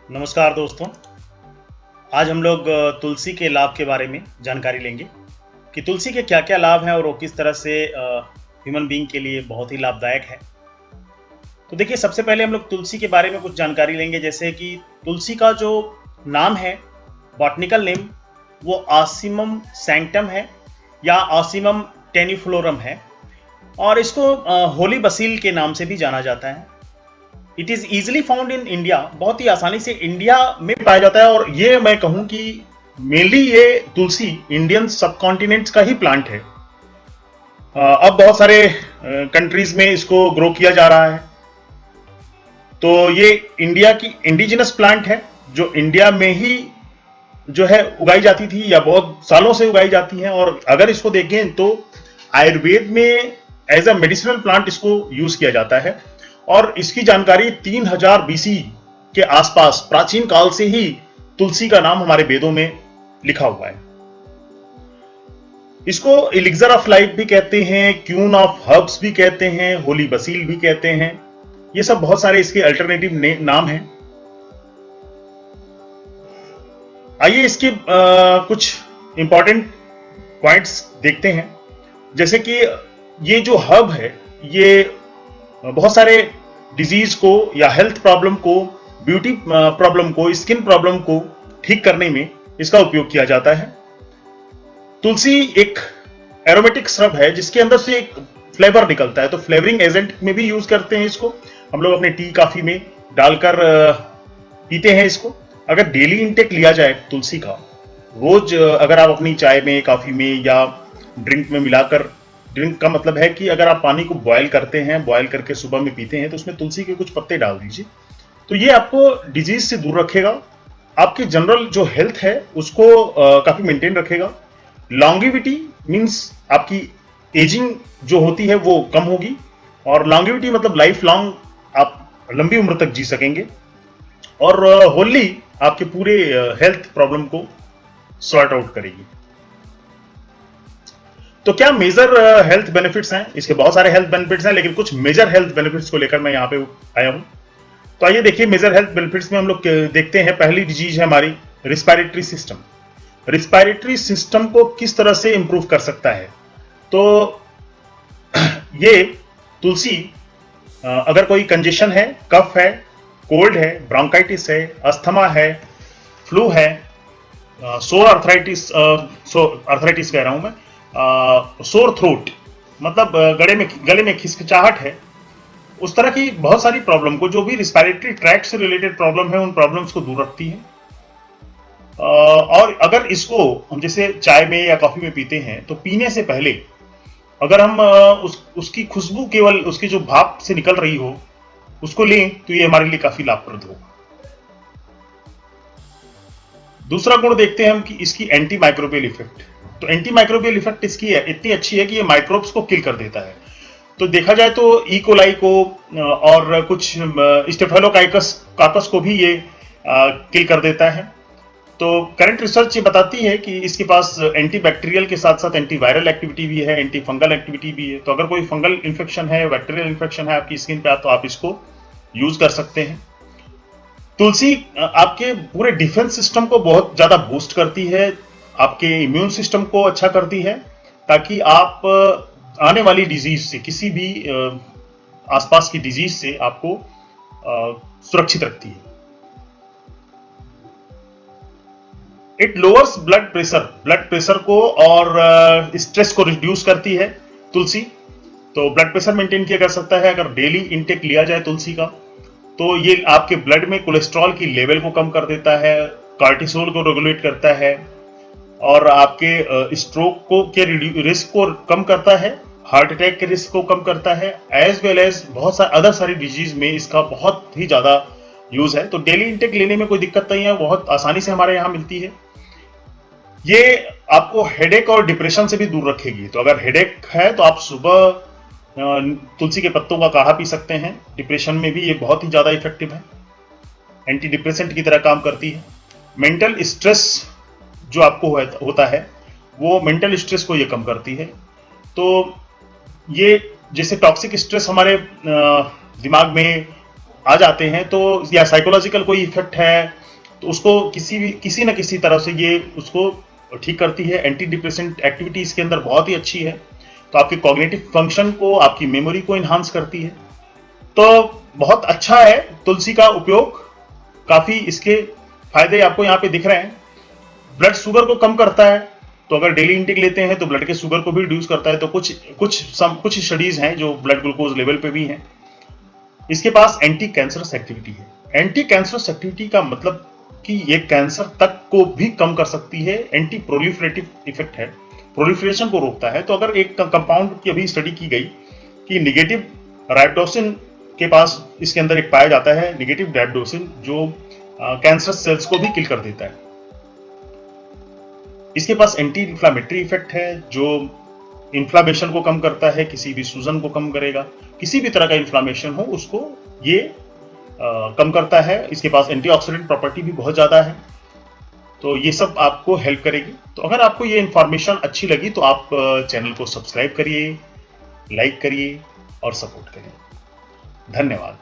नमस्कार दोस्तों। आज हम लोग तुलसी के लाभ के बारे में जानकारी लेंगे कि तुलसी के क्या क्या लाभ हैं और वो किस तरह से ह्यूमन बीइंग के लिए बहुत ही लाभदायक है। तो देखिए, सबसे पहले हम लोग तुलसी के बारे में कुछ जानकारी लेंगे, जैसे कि तुलसी का जो नाम है, बॉटनिकल नेम, वो ऑसीमम सैंक्टम है या ऑसीमम टेनिफ्लोरम है और इसको होली बसील के नाम से भी जाना जाता है। It is easily found in India, बहुत ही आसानी से इंडिया में पाया जाता है और ये मैं कहूं कि मेनली ये तुलसी इंडियन सबकॉन्टिनेंट का ही प्लांट है। अब बहुत सारे कंट्रीज में इसको ग्रो किया जा रहा है। तो ये इंडिया की इंडिजिनस प्लांट है जो इंडिया में ही जो है उगाई जाती थी या बहुत सालों से उगाई जाती है। और अगर इसको देखें तो आयुर्वेद में एज अ मेडिसिनल प्लांट इसको यूज किया जाता है और इसकी जानकारी 3000 बीसी के आसपास प्राचीन काल से ही तुलसी का नाम हमारे वेदों में लिखा हुआ है। इसको एलिक्सर ऑफ लाइफ भी कहते हैं, क्यून ऑफ हर्ब्स भी कहते हैं, होली बसील भी कहते हैं। ये सब बहुत सारे इसके अल्टरनेटिव नाम हैं। आइए इसके कुछ इंपॉर्टेंट पॉइंट्स देखते हैं। जैसे कि ये जो हर्ब है, ये बहुत सारे डिजीज को या हेल्थ प्रॉब्लम को, ब्यूटी प्रॉब्लम को, स्किन प्रॉब्लम को ठीक करने में इसका उपयोग किया जाता है। तुलसी एक एरोमेटिक श्रब है जिसके अंदर से एक फ्लेवर निकलता है, तो फ्लेवरिंग एजेंट में भी यूज करते हैं इसको। हम लोग अपने टी कॉफी में डालकर पीते हैं इसको। अगर डेली इंटेक लिया जाए तुलसी का, रोज अगर आप अपनी चाय में, कॉफी में या ड्रिंक में मिलाकर, ड्रिंक का मतलब है कि अगर आप पानी को बॉयल करते हैं, बॉयल करके सुबह में पीते हैं, तो उसमें तुलसी के कुछ पत्ते डाल दीजिए, तो ये आपको डिजीज से दूर रखेगा, आपकी जनरल जो हेल्थ है उसको काफी मेंटेन रखेगा। लॉन्गिविटी मींस आपकी एजिंग जो होती है वो कम होगी, और लॉन्गिविटी मतलब लाइफ लॉन्ग आप लंबी उम्र तक जी सकेंगे, और होली आपके पूरे हेल्थ प्रॉब्लम को सॉर्ट आउट करेगी। तो क्या मेजर हेल्थ बेनिफिट्स हैं? इसके बहुत सारे हेल्थ बेनिफिट्स हैं, लेकिन कुछ मेजर हेल्थ बेनिफिट्स को लेकर मैं यहां पे आया हूं। तो आइए देखिए, मेजर हेल्थ बेनिफिट्स में हम लोग देखते हैं। पहली डिजीज है हमारी रिस्पायरेटरी सिस्टम। रिस्पायरेटरी सिस्टम को किस तरह से इंप्रूव कर सकता है? तो ये तुलसी, अगर कोई कंजेशन है, कफ है, कोल्ड है, ब्रोंकाइटिस है, अस्थमा है, फ्लू है, सोर अर्थराइटिस, अर्थराइटिस कह रहा हूं मैं, सोर थ्रोट मतलब गले में खिसखिचाहट है, उस तरह की बहुत सारी प्रॉब्लम को, जो भी रिस्पायरेटरी ट्रैक्ट से रिलेटेड प्रॉब्लम है, उन प्रॉब्लम्स को दूर रखती है। और अगर इसको हम जैसे चाय में या कॉफी में पीते हैं, तो पीने से पहले अगर हम उसकी खुशबू, केवल उसकी जो भाप से निकल रही हो, उसको लें, तो ये हमारे लिए काफी लाभप्रद होगा। दूसरा गुण देखते हैं हम कि इसकी एंटी माइक्रोबियल इफेक्ट। तो एंटी माइक्रोबियल इफेक्ट इसकी है, इतनी अच्छी है कि ये माइक्रोब्स को किल कर देता है। तो देखा जाए तो ई कोलाई को और कुछ स्टेफेलोकाकस को भी ये किल कर देता है। तो करंट रिसर्च ये बताती है कि इसके पास एंटी बैक्टीरियल के साथ साथ एंटी वायरल एक्टिविटी भी है, एंटी फंगल एक्टिविटी भी है। तो अगर कोई फंगल इन्फेक्शन है, बैक्टीरियल इन्फेक्शन है आपकी स्किन पे, तो आप इसको यूज कर सकते हैं। तुलसी आपके पूरे डिफेंस सिस्टम को बहुत ज्यादा बूस्ट करती है, आपके इम्यून सिस्टम को अच्छा करती है, ताकि आप आने वाली डिजीज से, किसी भी आसपास की डिजीज से आपको सुरक्षित रखती है। इट लोअर्स ब्लड प्रेशर को और स्ट्रेस को रिड्यूस करती है तुलसी। तो ब्लड प्रेशर मेंटेन किया जा सकता है अगर डेली इंटेक लिया जाए तुलसी का। तो ये आपके ब्लड में कोलेस्ट्रॉल की लेवल को कम कर देता है, कार्टिसोल को रेगुलेट करता है, और आपके स्ट्रोक के रिस्क को कम करता है, हार्ट अटैक के रिस्क को कम करता है, एज वेल एज बहुत सारे अदर सारी डिजीज में इसका बहुत ही ज्यादा यूज है। तो डेली इंटेक लेने में कोई दिक्कत नहीं है, बहुत आसानी से हमारे यहाँ मिलती है। ये आपको हेडेक और डिप्रेशन से भी दूर रखेगी। तो अगर हेडेक है तो आप सुबह तुलसी के पत्तों का काढ़ा पी सकते हैं। डिप्रेशन में भी ये बहुत ही ज्यादा इफेक्टिव है, एंटी डिप्रेसेंट की तरह काम करती है। मेंटल स्ट्रेस जो आपको होता है, वो मेंटल स्ट्रेस को ये कम करती है। तो ये जैसे टॉक्सिक स्ट्रेस हमारे दिमाग में आ जाते हैं तो, या साइकोलॉजिकल कोई इफेक्ट है तो उसको किसी न किसी तरह से ये उसको ठीक करती है। एंटी डिप्रेसेंट एक्टिविटीज के अंदर बहुत ही अच्छी है, तो आपके कॉग्निटिव फंक्शन को, आपकी मेमोरी को इन्हांस करती है। तो बहुत अच्छा है तुलसी का उपयोग, काफी इसके फायदे आपको यहाँ पे दिख रहे हैं। ब्लड शुगर को कम करता है, तो अगर डेली इंटेक लेते हैं तो ब्लड के शुगर को भी रिड्यूस करता है। तो कुछ स्टडीज हैं जो ब्लड ग्लूकोज लेवल पे भी हैं। इसके पास एंटी कैंसरस एक्टिविटी है। एंटी कैंसरस एक्टिविटी का मतलब कि ये कैंसर तक को भी कम कर सकती है। एंटी प्रोलिफरेटिव इफेक्ट है, प्रोलिफरेशन को रोकता है। तो अगर एक कंपाउंड की अभी स्टडी की गई कि निगेटिव राइबोडोसिन के पास इसके अंदर एक पाया जाता है, निगेटिव राइबोडोसिन, जो कैंसर सेल्स को भी किल कर देता है। इसके पास एंटी इंफ्लामेटरी इफेक्ट है, जो इन्फ्लामेशन को कम करता है, किसी भी सूजन को कम करेगा, किसी भी तरह का इन्फ्लामेशन हो उसको ये कम करता है। इसके पास एंटीऑक्सीडेंट प्रॉपर्टी भी बहुत ज्यादा है, तो ये सब आपको हेल्प करेगी। तो अगर आपको ये इंफॉर्मेशन अच्छी लगी तो आप चैनल को सब्सक्राइब करिए, लाइक करिए और सपोर्ट करिए। धन्यवाद।